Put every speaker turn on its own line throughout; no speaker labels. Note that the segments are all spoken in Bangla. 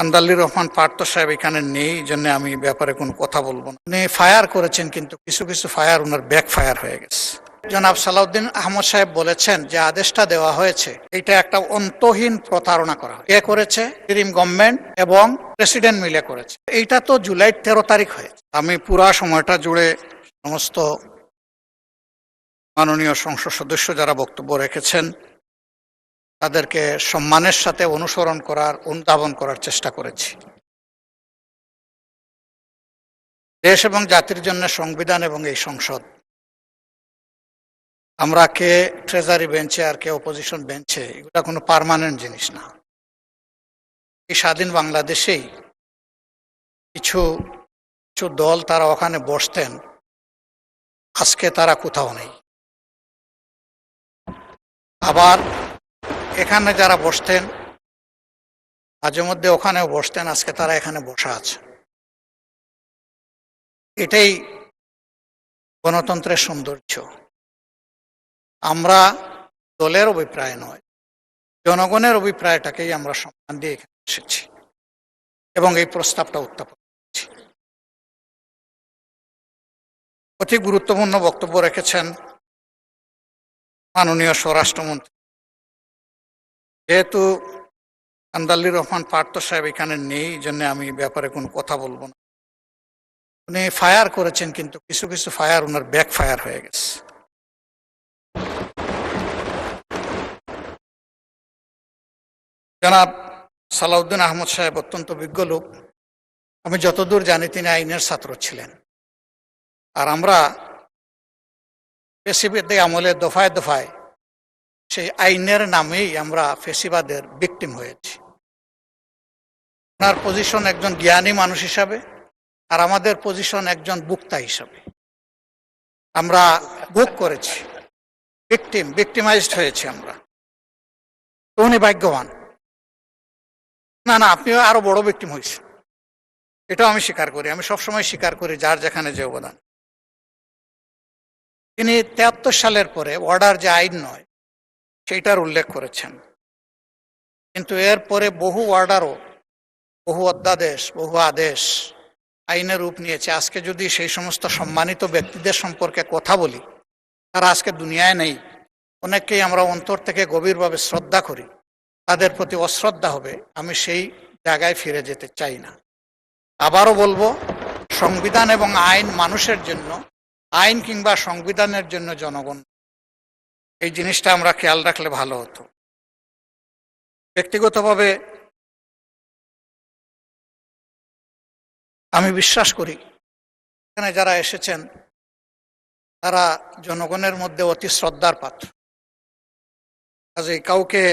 আন্দালির রহমান পার্থ সাহেব এখানে নেই, এই জন্য আমি ব্যাপারে কোনো কথা বলবো না। উনি ফায়ার করেছেন, কিন্তু কিছু কিছু ফায়ার ওনার ব্যাক ফায়ার হয়ে গেছে। জনাব সালাউদ্দিন আহমদ সাহেব বলেছেন যে আদেশটা দেওয়া হয়েছে এটা একটা অন্তহীন প্রতারণা করা হয়। কে করেছে? ইন্টারিম গভর্নমেন্ট এবং প্রেসিডেন্ট মিলে করেছে। এইটা তো জুলাই 13 তারিখ হয়েছে। আমি পুরা সময়টা জুড়ে সমস্ত মাননীয় সংসদ সদস্য যারা বক্তব্য রেখেছেন তাদেরকে সম্মানের সাথে অনুসরণ করার, অনুধাবন করার চেষ্টা করেছি। দেশ এবং জাতির জন্য সংবিধান এবং এই সংসদ, আমরা কে ট্রেজারি বেঞ্চে আর কে অপোজিশন বেঞ্চে, এগুলো কোনো পার্মানেন্ট জিনিস না। এই স্বাধীন বাংলাদেশেই কিছু কিছু দল তারা ওখানে বসতেন, আজকে তারা কোথাও নেই। আবার এখানে যারা বসতেন মাঝে মধ্যে ওখানেও বসতেন, আজকে তারা এখানে বসা আছে। এটাই গণতন্ত্রের সৌন্দর্য। আমরা দলের অভিপ্রায় নয়, জনগণের অভিপ্রায়টাকেই আমরা সম্মান দিয়ে এখানে এসেছি এবং এই প্রস্তাবটা উত্থাপন করেছি। অতি গুরুত্বপূর্ণ বক্তব্য রেখেছেন মাননীয় স্বরাষ্ট্রমন্ত্রী। যেহেতু আন্দালির রহমান পার্থ সাহেব এখানে নেই, এই জন্য আমি ব্যাপারে কোনো কথা বলবো না। উনি ফায়ার করেছেন, কিন্তু কিছু কিছু ফায়ার ওনার ব্যাক ফায়ার হয়ে গেছে। জনাব সালাউদ্দিন আহমদ সাহেব অত্যন্ত বিজ্ঞ লোক। আমি যতদূর জানি তিনি আইনের ছাত্র ছিলেন। আর আমরা ফেসিবাদের আমলে দফায় দফায় সেই আইনের নামেই আমরা ফেসিবাদের ভিকটিম হয়েছি। ওনার পজিশন একজন জ্ঞানী মানুষ হিসাবে, আর আমাদের পজিশন একজন বুক্তা হিসাবে। আমরা বুক করেছি, ভিকটিমাইজড হয়েছি আমরা। তো উনি ভাগ্যবান। না না, আপনিও আরো বড় ভিকটিম হয়েছে, এটাও আমি স্বীকার করি। আমি সবসময় স্বীকার করি যার যেখানে যে অবদান। তিনি 73 সালের পরে অর্ডার যে আইন নয় সেইটার উল্লেখ করেছেন, কিন্তু এর পরে বহু অর্ডারও, বহু অধ্যাদেশ, বহু আদেশ আইনের রূপ নিয়েছে। আজকে যদি সেই সমস্ত সম্মানিত ব্যক্তিদের সম্পর্কে কথা বলি, তারা আজকে দুনিয়ায় নেই। অনেককেই আমরা অন্তর থেকে গভীরভাবে শ্রদ্ধা করি, তাদের প্রতি অশ্রদ্ধা হবে। আমি সেই জায়গায় ফিরে যেতে চাই না। আবারও বলবো, সংবিধান এবং আইন মানুষের জন্য, আইন কিংবা সংবিধানের জন্য জনগণ। এই জিনিসটা আমরা খেয়াল রাখলে ভালো হতো। ব্যক্তিগতভাবে আমি বিশ্বাস করি এখানে যারা এসেছেন তারা জনগণের মধ্যে অতি শ্রদ্ধার পাত্র। কাজেই কাউকে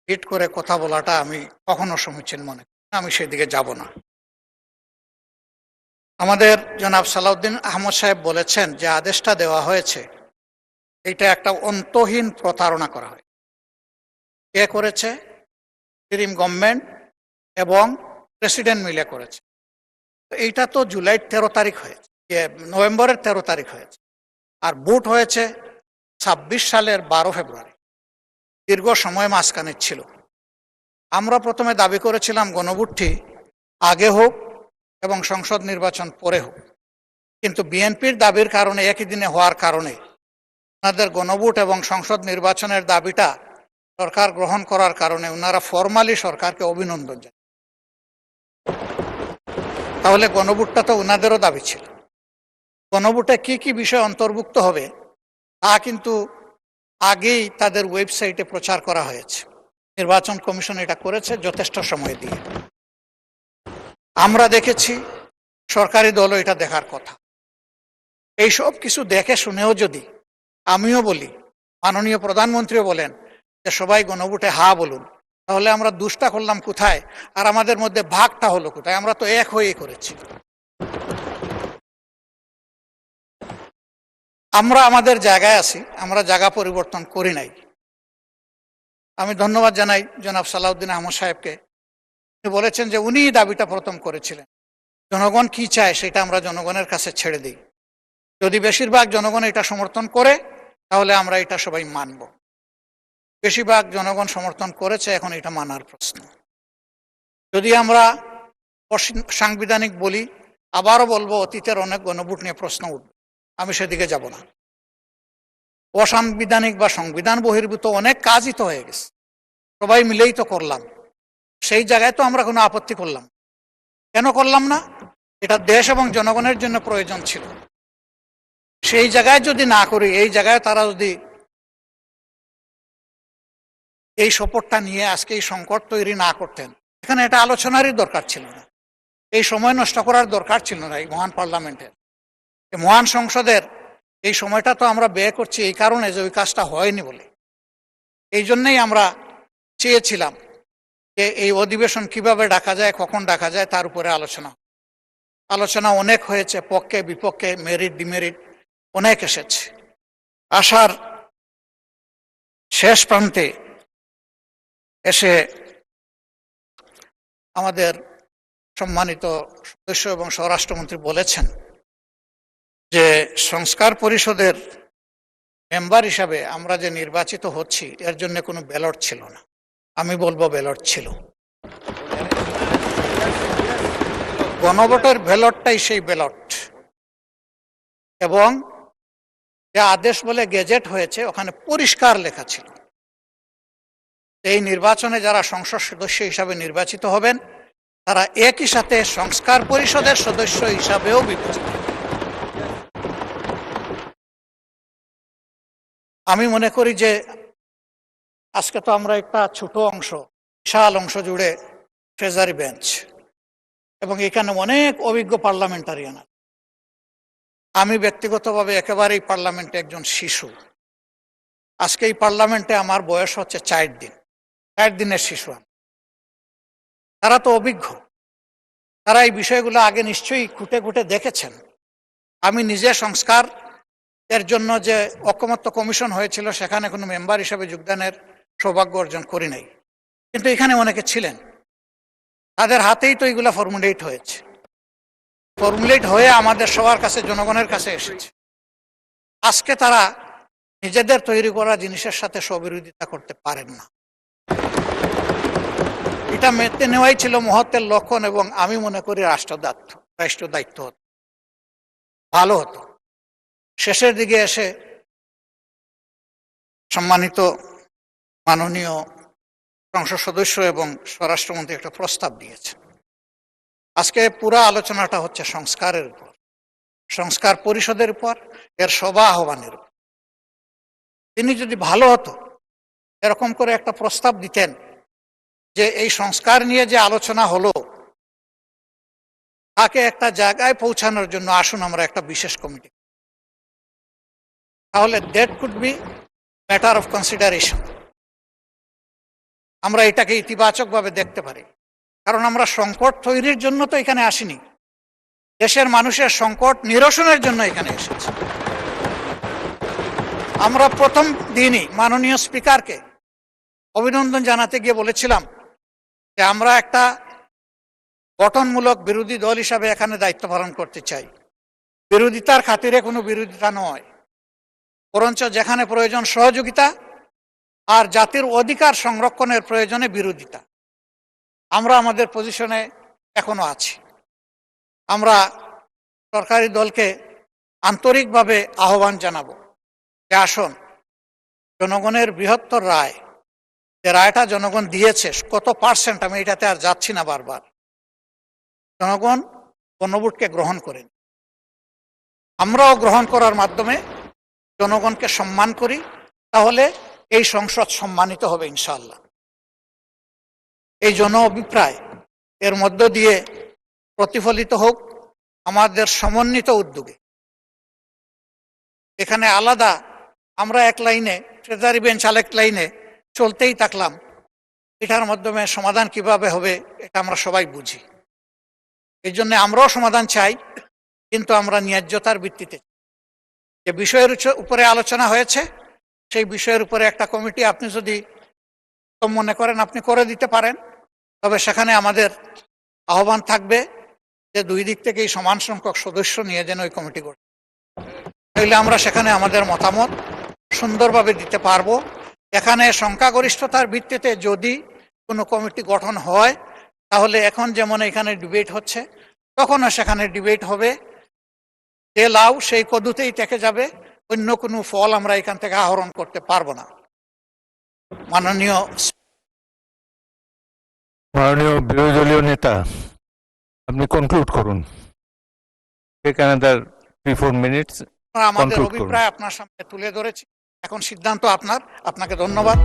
হিট করে কথা বলাটা আমি কখনো সমীচীন মনে করি না, আমি সেদিকে যাব না। আমাদের জনাব সালাউদ্দিন আহমদ সাহেব বলেছেন যে আদেশটা দেওয়া হয়েছে এটা একটা অন্তহীন প্রতারণা করা হয়। কে করেছে? ইন্টারিম গভর্নমেন্ট এবং প্রেসিডেন্ট মিলে করেছে। এইটা তো জুলাই 13 তারিখ হয়েছে, নভেম্বরের 13 তারিখ হয়েছে, আর ভোট হয়েছে 26 সালের 12 ফেব্রুয়ারি। দীর্ঘ সময় মাঝখানে ছিল। আমরা প্রথমে দাবি করেছিলাম গণভোটটি আগে হোক এবং সংসদ নির্বাচন পরে হোক, কিন্তু বিএনপির দাবির কারণে, একই দিনে হওয়ার কারণে, ওনাদের গণভোট এবং সংসদ নির্বাচনের দাবিটা সরকার গ্রহণ করার কারণে ওনারা ফরমালি সরকারকে অভিনন্দন জানান। তাহলে গণভোটটা তো ওনাদেরও দাবি ছিল। গণভোটে কি কি বিষয় অন্তর্ভুক্ত হবে তা কিন্তু আগেই তাদের ওয়েবসাইটে প্রচার করা হয়েছে। নির্বাচন কমিশন এটা করেছে যথেষ্ট সময় দিয়ে। আমরা দেখেছি, সরকারি দলও এটা দেখার কথা। এই সব কিছু দেখে শুনেও যদি আমিও বলি, মাননীয় প্রধানমন্ত্রীও বলেন যে সবাই গণভোটে হা বলুন, তাহলে আমরা দুষ্টা করলাম কোথায়, আর আমাদের মধ্যে ভাগটা হলো কোথায়? আমরা তো এক হয়েই করেছি। আমরা আমাদের জায়গায় আছি, আমরা জায়গা পরিবর্তন করি নাই। আমি ধন্যবাদ জানাই জনাব সালাউদ্দিন আহমদ সাহেবকে। উনি বলেছেন যে উনি দাবিটা প্রথম করেছিলেন। জনগণ কি চায় সেটা আমরা জনগণের কাছে ছেড়ে দিই। যদি বেশিরভাগ জনগণ এটা সমর্থন করে তাহলে আমরা এটা সবাই মানব। বেশিরভাগ জনগণ সমর্থন করেছে, এখন এটা মানার প্রশ্ন। যদি আমরা সাংবিধানিক বলি, আবারও বলবো অতীতের অনেক গণভোট নিয়ে প্রশ্ন উঠবে, আমি সেদিকে যাব না। অসাংবিধানিক বা সংবিধান বহির্ভূত অনেক কাজই তো হয়ে গেছে, সবাই মিলেই তো করলাম, সেই জায়গায় তো আমরা কোনো আপত্তি করলাম কেন করলাম না? এটা দেশ এবং জনগণের জন্য প্রয়োজন ছিল। সেই জায়গায় যদি না করি, এই জায়গায় তারা যদি এই সপোর্টটা নিয়ে আজকে এই সংকট তৈরি না করতেন, এখানে এটা আলোচনারই দরকার ছিল না, এই সময় নষ্ট করার দরকার ছিল না। এই মহান পার্লামেন্টের, এই মহান সংসদের এই সময়টা তো আমরা ব্যয় করছি এই কারণে যে ওই কাজটা হয়নি বলে। এই জন্যই আমরা চেয়েছিলাম যে এই অধিবেশন কিভাবে ডাকা যায়, কখন ডাকা যায়, তার উপরে আলোচনা অনেক হয়েছে, পক্ষে বিপক্ষে, মেরিট ডিমেরিট অনেক এসেছে। আসার শেষ প্রান্তে এসে আমাদের সম্মানিত সদস্য এবং স্বরাষ্ট্রমন্ত্রী বলেছেন যে সংস্কার পরিষদের মেম্বার হিসাবে আমরা যে নির্বাচিত হচ্ছি এর জন্য কোনো ব্যালট ছিল না। আমি বলবো ব্যালট ছিল, গণভোটের ব্যালটটাই সেই ব্যালট, এবং যে আদেশ বলে গেজেট হয়েছে ওখানে পরিষ্কার লেখা ছিল এই নির্বাচনে যারা সংসদ সদস্য হিসাবে নির্বাচিত হবেন তারা একই সাথে সংস্কার পরিষদের সদস্য হিসাবেও বিবেচিত। আমি মনে করি যে আজকে তো আমরা একটা ছোট অংশ, বিশাল অংশ জুড়ে ট্রেজারি বেঞ্চ, এবং এখানে অনেক অভিজ্ঞ পার্লামেন্টারিয়ান। আমি ব্যক্তিগতভাবে একেবারেই পার্লামেন্টে একজন শিশু। আজকে এই পার্লামেন্টে আমার বয়স হচ্ছে 4 দিনের শিশু। তারা তো অভিজ্ঞ, তারা এই বিষয়গুলো আগে নিশ্চয়ই খুঁটে খুঁটে দেখেছেন। আমি নিজে সংস্কার এর জন্য যে ঐকমত্য কমিশন হয়েছিল সেখানে কোনো মেম্বার হিসেবে যোগদানের সৌভাগ্য অর্জন করি নাই, কিন্তু এখানে অনেকে ছিলেন, তাদের হাতেই তো এইগুলো ফর্মুলেট হয়েছে, ফর্মুলেট হয়ে আমাদের সবার কাছে, জনগণের কাছে এসেছে। আজকে তারা নিজেদের তৈরি করা জিনিসের সাথে স্ববিরোধিতা করতে পারেন না। এটা মেনে নেওয়াই ছিল মহত্বের লক্ষণ, এবং আমি মনে করি রাষ্ট্র দায়িত্ব হতো, ভালো হতো। শেষের দিকে এসে সম্মানিত মাননীয় সংসদ সদস্য এবং স্বরাষ্ট্রমন্ত্রী একটা প্রস্তাব দিয়েছেন। আজকে পুরো আলোচনাটা হচ্ছে সংস্কারের উপর, সংস্কার পরিষদের উপর, এর সভা আহ্বানের উপর। তিনি যদি ভালো হতো এরকম করে একটা প্রস্তাব দিতেন যে এই সংস্কার নিয়ে যে আলোচনা হলো তাকে একটা জায়গায় পৌঁছানোর জন্য আসুন আমরা একটা বিশেষ কমিটি, তাহলে that could be matter of consideration. আমরা এটাকে ইতিবাচকভাবে দেখতে পারি, কারণ আমরা সংকট তৈরির জন্য তো এখানে আসিনি, দেশের মানুষের সংকট নিরসনের জন্য এখানে এসেছি। আমরা প্রথম দিনই মাননীয় স্পিকারকে অভিনন্দন জানাতে গিয়ে বলেছিলাম যে আমরা একটা গঠনমূলক বিরোধী দল হিসাবে এখানে দায়িত্ব পালন করতে চাই। বিরোধিতার খাতিরে কোনো বিরোধিতা নয়, বরঞ্চ যেখানে প্রয়োজন সহযোগিতা আর জাতির অধিকার সংরক্ষণের প্রয়োজনে বিরোধিতা। আমরা আমাদের পজিশনে এখনো আছি। আমরা সরকারি দলকে আন্তরিকভাবে আহ্বান জানাবো যে আসুন, জনগণের বৃহত্তর রায়, যে রায়টা জনগণ দিয়েছে, কত পার্সেন্ট আমি এটাতে আর যাচ্ছি না বারবার, জনগণ গণভোটকে গ্রহণ করেন, আমরাও গ্রহণ করার মাধ্যমে জনগণকে সম্মান করি, তাহলে এই সংসদ সম্মানিত হবে ইনশাআল্লাহ। এই জন অভিপ্রায় এর মধ্য দিয়ে প্রতিফলিত হোক আমাদের সমন্বিত উদ্যোগে। এখানে আলাদা আমরা এক লাইনে, ট্রেজারি বেঞ্চ আরেক লাইনে চলতেই থাকলাম, এটার মাধ্যমে সমাধান কিভাবে হবে এটা আমরা সবাই বুঝি। এই জন্য আমরাও সমাধান চাই, কিন্তু আমরা ন্যায্যতার ভিত্তিতে। যে বিষয়ের উপরে আলোচনা হয়েছে সেই বিষয়ের উপরে একটা কমিটি আপনি যদি মনে করেন আপনি করে দিতে পারেন, তবে সেখানে আমাদের আহ্বান থাকবে যে দুই দিক থেকেই সমান সংখ্যক সদস্য নিয়ে যেন ওই কমিটি গঠন, তাইলে আমরা সেখানে আমাদের মতামত সুন্দরভাবে দিতে পারবো। এখানে সংখ্যাগরিষ্ঠতার ভিত্তিতে যদি কোনো কমিটি গঠন হয় তাহলে এখন যেমন এখানে ডিবেট হচ্ছে, তখনও সেখানে ডিবেট হবে। যে লাউ সেই কদুতেই থেকে যাবে, অন্য কোনো ফল আমরা এখান থেকে আহরণ করতে পারবো না। মাননীয়
মাননীয় বিরোধী দলীয় নেতা, আপনি কনক্লুড করুন। Take another 3-4 minutes.
আমাদের অভিপ্রায় আপনার সামনে তুলে ধরেছি, এখন সিদ্ধান্ত আপনার। আপনাকে ধন্যবাদ।